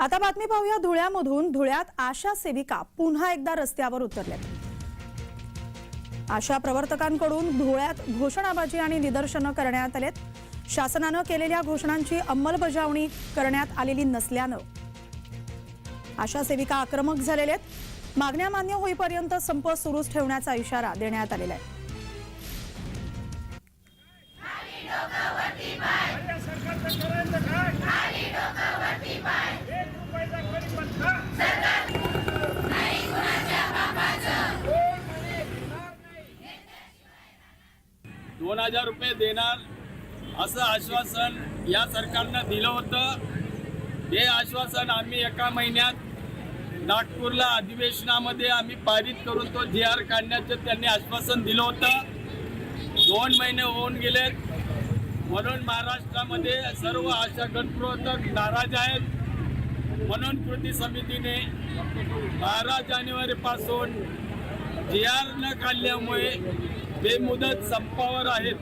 आता बातमी पाहूया धुळ्यामधून। धुळ्यात आशा सेविका पुन्हा एकदा रस्त्यावर उतरल्यात। आशा प्रवर्तकांकडून धुळ्यात घोषणाबाजी आणि निदर्शनं करण्यात आलेत। शासनाने केलेल्या घोषणांची अंमलबजावणी करण्यात आलेली नसल्याने आशा सेविका आक्रमक झालेल्या आहेत। मागण्या मान्य होईपर्यंत संप सुरूच ठेवण्याचा इशारा देण्यात आलेला आहे। 2000 रुपये देणार असं आश्वासन या सरकारने दिलं होतं। हे आश्वासन आम्ही एका महिन्यात नागपूरला अधिवेशनामध्ये आम्ही पारित करून तो जी.आर. काढण्याचं त्यांनी आश्वासन दिलं होतं। 2 महिने होऊन गेलेत, म्हणून महाराष्ट्रामध्ये सर्व आशा गणप्रवर्तक नाराज आहेत। म्हणून कृती समितीने 12 जानेवारीपासून जी.आर. न काढल्यामुळे बेमुदत संपावर आहेत।